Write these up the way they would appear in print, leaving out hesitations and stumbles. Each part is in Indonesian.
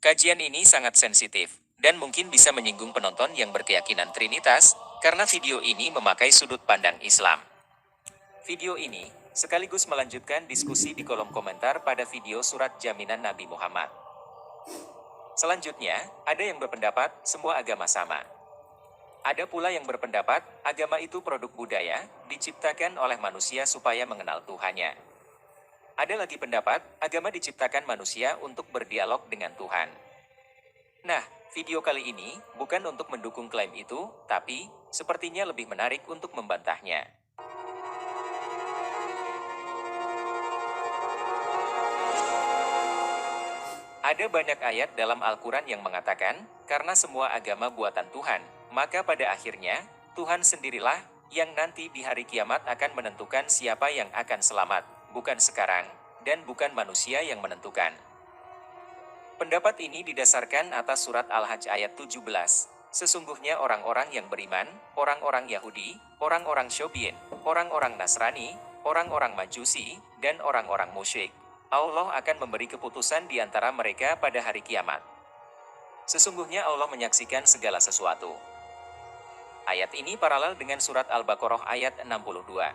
Kajian ini sangat sensitif, dan mungkin bisa menyinggung penonton yang berkeyakinan Trinitas, karena video ini memakai sudut pandang Islam. Video ini sekaligus melanjutkan diskusi di kolom komentar pada video surat jaminan Nabi Muhammad. Selanjutnya, ada yang berpendapat semua agama sama. Ada pula yang berpendapat agama itu produk budaya, diciptakan oleh manusia supaya mengenal Tuhannya. Ada lagi pendapat agama diciptakan manusia untuk berdialog dengan Tuhan. Nah, video kali ini bukan untuk mendukung klaim itu, tapi sepertinya lebih menarik untuk membantahnya. Ada banyak ayat dalam Al-Quran yang mengatakan, karena semua agama buatan Tuhan, maka pada akhirnya, Tuhan sendirilah yang nanti di hari kiamat akan menentukan siapa yang akan selamat, bukan sekarang, dan bukan manusia yang menentukan. Pendapat ini didasarkan atas surat Al-Hajj ayat 17. Sesungguhnya orang-orang yang beriman, orang-orang Yahudi, orang-orang Syobien, orang-orang Nasrani, orang-orang Majusi, dan orang-orang musyrik, Allah akan memberi keputusan di antara mereka pada hari kiamat. Sesungguhnya Allah menyaksikan segala sesuatu. Ayat ini paralel dengan surat Al-Baqarah ayat 62.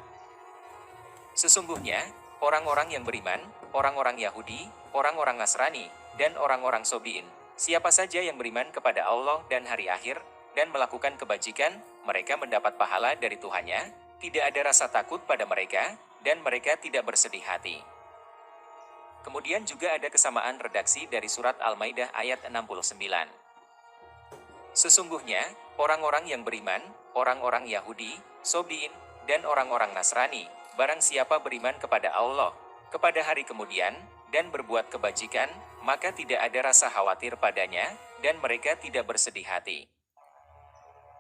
Sesungguhnya, orang-orang yang beriman, orang-orang Yahudi, orang-orang Nasrani, dan orang-orang Sobiin, siapa saja yang beriman kepada Allah dan hari akhir, dan melakukan kebajikan, mereka mendapat pahala dari Tuhannya, tidak ada rasa takut pada mereka, dan mereka tidak bersedih hati. Kemudian juga ada kesamaan redaksi dari surat Al-Maidah ayat 69. Sesungguhnya, orang-orang yang beriman, orang-orang Yahudi, Sobiin, dan orang-orang Nasrani, barang siapa beriman kepada Allah, kepada hari kemudian, dan berbuat kebajikan, maka tidak ada rasa khawatir padanya, dan mereka tidak bersedih hati.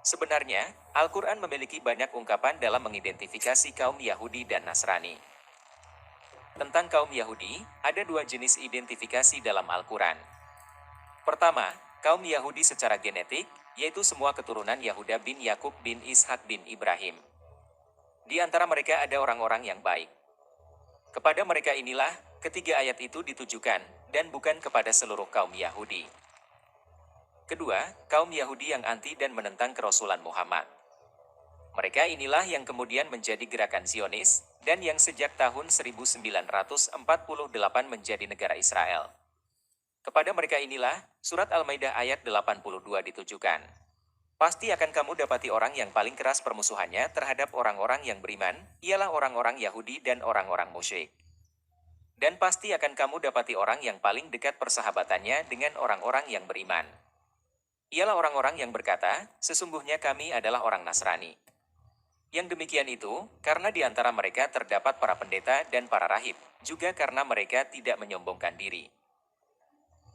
Sebenarnya, Al-Quran memiliki banyak ungkapan dalam mengidentifikasi kaum Yahudi dan Nasrani. Tentang kaum Yahudi, ada dua jenis identifikasi dalam Al-Quran. Pertama, kaum Yahudi secara genetik, yaitu semua keturunan Yahuda bin Yakub bin Ishak bin Ibrahim. Di antara mereka ada orang-orang yang baik. Kepada mereka inilah, ketiga ayat itu ditujukan, dan bukan kepada seluruh kaum Yahudi. Kedua, kaum Yahudi yang anti dan menentang kerasulan Muhammad. Mereka inilah yang kemudian menjadi gerakan Zionis, dan yang sejak tahun 1948 menjadi negara Israel. Kepada mereka inilah, surat Al-Maidah ayat 82 ditujukan. Pasti akan kamu dapati orang yang paling keras permusuhannya terhadap orang-orang yang beriman, ialah orang-orang Yahudi dan orang-orang musyrik. Dan pasti akan kamu dapati orang yang paling dekat persahabatannya dengan orang-orang yang beriman. Ialah orang-orang yang berkata, sesungguhnya kami adalah orang Nasrani. Yang demikian itu, karena di antara mereka terdapat para pendeta dan para rahib, juga karena mereka tidak menyombongkan diri.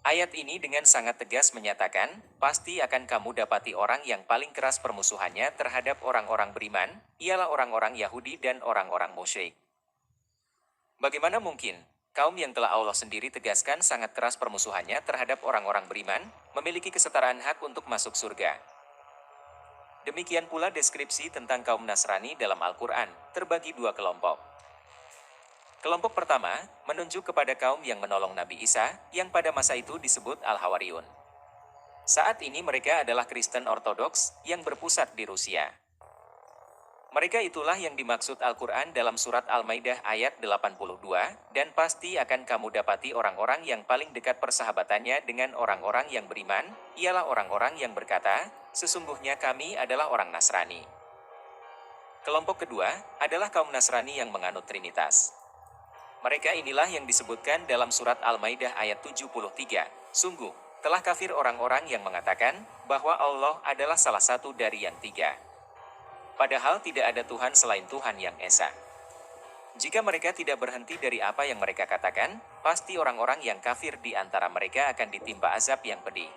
Ayat ini dengan sangat tegas menyatakan, pasti akan kamu dapati orang yang paling keras permusuhannya terhadap orang-orang beriman, ialah orang-orang Yahudi dan orang-orang musyrik. Bagaimana mungkin, kaum yang telah Allah sendiri tegaskan sangat keras permusuhannya terhadap orang-orang beriman, memiliki kesetaraan hak untuk masuk surga? Demikian pula deskripsi tentang kaum Nasrani dalam Al-Quran, terbagi dua kelompok. Kelompok pertama, menunjuk kepada kaum yang menolong Nabi Isa, yang pada masa itu disebut Al-Hawariyun. Saat ini mereka adalah Kristen Ortodoks, yang berpusat di Rusia. Mereka itulah yang dimaksud Al-Quran dalam surat Al-Maidah ayat 82, dan pasti akan kamu dapati orang-orang yang paling dekat persahabatannya dengan orang-orang yang beriman, ialah orang-orang yang berkata, sesungguhnya kami adalah orang Nasrani. Kelompok kedua, adalah kaum Nasrani yang menganut Trinitas. Mereka inilah yang disebutkan dalam surat Al-Maidah ayat 73, sungguh, telah kafir orang-orang yang mengatakan, bahwa Allah adalah salah satu dari yang tiga. Padahal tidak ada Tuhan selain Tuhan yang Esa. Jika mereka tidak berhenti dari apa yang mereka katakan, pasti orang-orang yang kafir di antara mereka akan ditimpa azab yang pedih.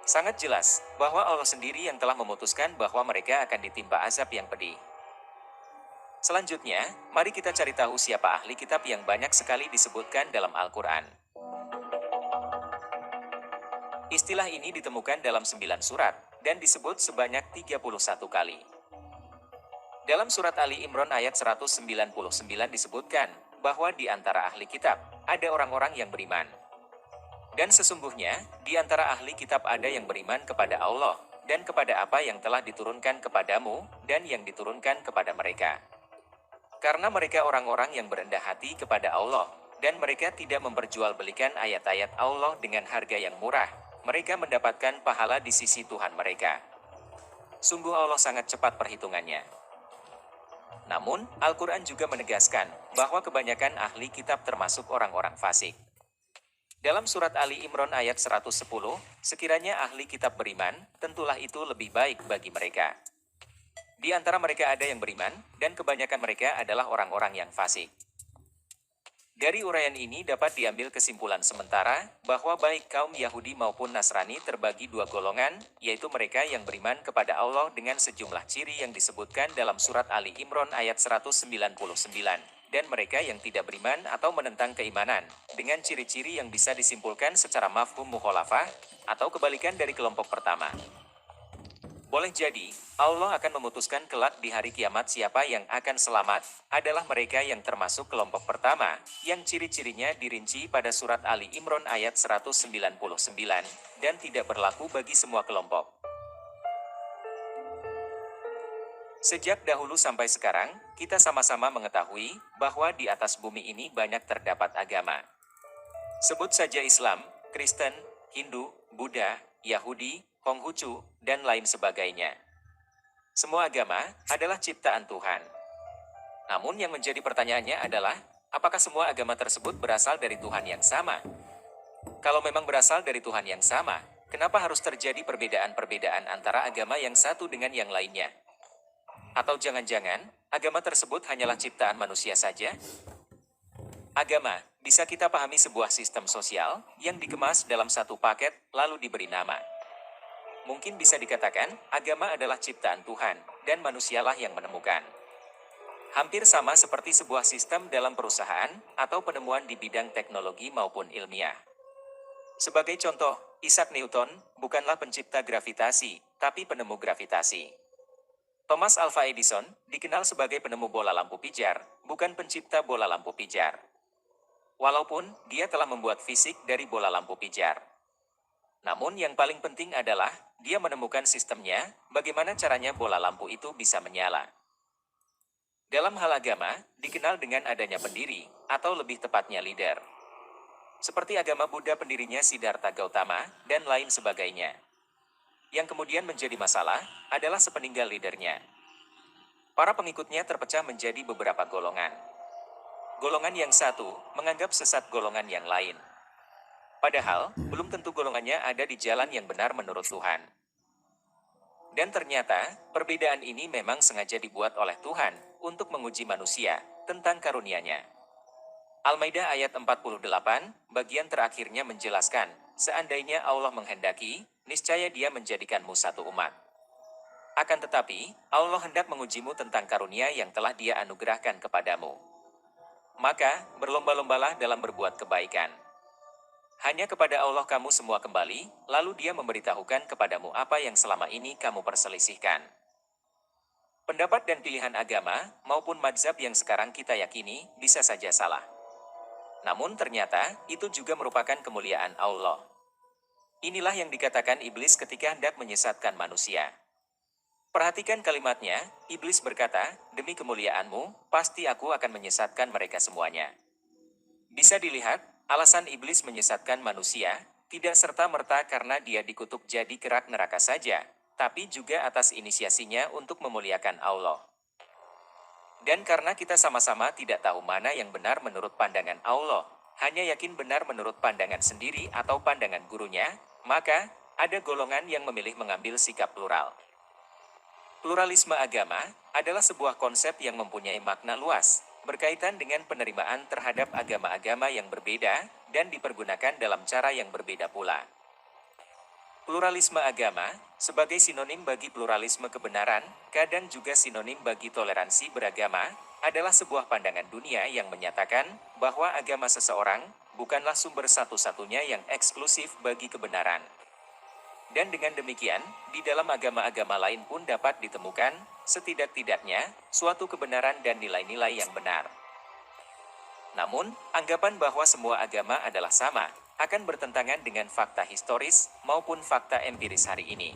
Sangat jelas, bahwa Allah sendiri yang telah memutuskan bahwa mereka akan ditimpa azab yang pedih. Selanjutnya, mari kita cari tahu siapa ahli kitab yang banyak sekali disebutkan dalam Al-Quran. Istilah ini ditemukan dalam 9 surat, dan disebut sebanyak 31 kali. Dalam surat Ali Imran ayat 199 disebutkan, bahwa di antara ahli kitab, ada orang-orang yang beriman. Dan sesungguhnya, di antara ahli kitab ada yang beriman kepada Allah, dan kepada apa yang telah diturunkan kepadamu, dan yang diturunkan kepada mereka. Karena mereka orang-orang yang berendah hati kepada Allah, dan mereka tidak memperjualbelikan ayat-ayat Allah dengan harga yang murah, mereka mendapatkan pahala di sisi Tuhan mereka. Sungguh Allah sangat cepat perhitungannya. Namun, Al-Quran juga menegaskan bahwa kebanyakan ahli kitab termasuk orang-orang fasik. Dalam surat Ali Imran ayat 110, sekiranya ahli kitab beriman, tentulah itu lebih baik bagi mereka. Di antara mereka ada yang beriman, dan kebanyakan mereka adalah orang-orang yang fasik. Dari uraian ini dapat diambil kesimpulan sementara, bahwa baik kaum Yahudi maupun Nasrani terbagi dua golongan, yaitu mereka yang beriman kepada Allah dengan sejumlah ciri yang disebutkan dalam surat Ali Imran ayat 199, dan mereka yang tidak beriman atau menentang keimanan, dengan ciri-ciri yang bisa disimpulkan secara mafhum mukhalafah, atau kebalikan dari kelompok pertama. Boleh jadi, Allah akan memutuskan kelak di hari kiamat siapa yang akan selamat, adalah mereka yang termasuk kelompok pertama, yang ciri-cirinya dirinci pada surat Ali Imran ayat 199, dan tidak berlaku bagi semua kelompok. Sejak dahulu sampai sekarang, kita sama-sama mengetahui bahwa di atas bumi ini banyak terdapat agama. Sebut saja Islam, Kristen, Hindu, Buddha, Yahudi, Konghucu, dan lain sebagainya. Semua agama adalah ciptaan Tuhan. Namun yang menjadi pertanyaannya adalah, apakah semua agama tersebut berasal dari Tuhan yang sama? Kalau memang berasal dari Tuhan yang sama, kenapa harus terjadi perbedaan-perbedaan antara agama yang satu dengan yang lainnya? Atau jangan-jangan, agama tersebut hanyalah ciptaan manusia saja? Agama bisa kita pahami sebuah sistem sosial yang dikemas dalam satu paket lalu diberi nama. Mungkin bisa dikatakan, agama adalah ciptaan Tuhan, dan manusialah yang menemukan. Hampir sama seperti sebuah sistem dalam perusahaan, atau penemuan di bidang teknologi maupun ilmiah. Sebagai contoh, Isaac Newton bukanlah pencipta gravitasi, tapi penemu gravitasi. Thomas Alva Edison dikenal sebagai penemu bola lampu pijar, bukan pencipta bola lampu pijar. Walaupun dia telah membuat fisik dari bola lampu pijar. Namun yang paling penting adalah, dia menemukan sistemnya, bagaimana caranya bola lampu itu bisa menyala. Dalam hal agama, dikenal dengan adanya pendiri, atau lebih tepatnya leader. Seperti agama Buddha pendirinya Siddhartha Gautama, dan lain sebagainya. Yang kemudian menjadi masalah, adalah sepeninggal leadernya. Para pengikutnya terpecah menjadi beberapa golongan. Golongan yang satu, menganggap sesat golongan yang lain. Padahal, belum tentu golongannya ada di jalan yang benar menurut Tuhan. Dan ternyata, perbedaan ini memang sengaja dibuat oleh Tuhan, untuk menguji manusia, tentang karunia-Nya. Al-Maidah ayat 48, bagian terakhirnya menjelaskan, seandainya Allah menghendaki, niscaya Dia menjadikanmu satu umat. Akan tetapi, Allah hendak mengujimu tentang karunia yang telah Dia anugerahkan kepadamu. Maka, berlomba-lombalah dalam berbuat kebaikan. Hanya kepada Allah kamu semua kembali, lalu Dia memberitahukan kepadamu apa yang selama ini kamu perselisihkan. Pendapat dan pilihan agama, maupun mazhab yang sekarang kita yakini, bisa saja salah. Namun ternyata, itu juga merupakan kemuliaan Allah. Inilah yang dikatakan iblis ketika hendak menyesatkan manusia. Perhatikan kalimatnya, iblis berkata, demi kemuliaanmu, pasti aku akan menyesatkan mereka semuanya. Bisa dilihat, alasan iblis menyesatkan manusia, tidak serta-merta karena dia dikutuk jadi kerak neraka saja, tapi juga atas inisiasinya untuk memuliakan Allah. Dan karena kita sama-sama tidak tahu mana yang benar menurut pandangan Allah, hanya yakin benar menurut pandangan sendiri atau pandangan gurunya, maka, ada golongan yang memilih mengambil sikap plural. Pluralisme agama adalah sebuah konsep yang mempunyai makna luas, berkaitan dengan penerimaan terhadap agama-agama yang berbeda, dan dipergunakan dalam cara yang berbeda pula. Pluralisme agama, sebagai sinonim bagi pluralisme kebenaran, kadang juga sinonim bagi toleransi beragama, adalah sebuah pandangan dunia yang menyatakan bahwa agama seseorang bukanlah sumber satu-satunya yang eksklusif bagi kebenaran. Dan dengan demikian, di dalam agama-agama lain pun dapat ditemukan, setidak-tidaknya, suatu kebenaran dan nilai-nilai yang benar. Namun, anggapan bahwa semua agama adalah sama, akan bertentangan dengan fakta historis maupun fakta empiris hari ini.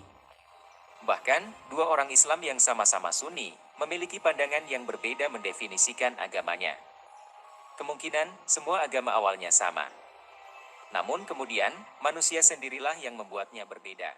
Bahkan, dua orang Islam yang sama-sama Sunni memiliki pandangan yang berbeda mendefinisikan agamanya. Kemungkinan semua agama awalnya sama. Namun kemudian, manusia sendirilah yang membuatnya berbeda.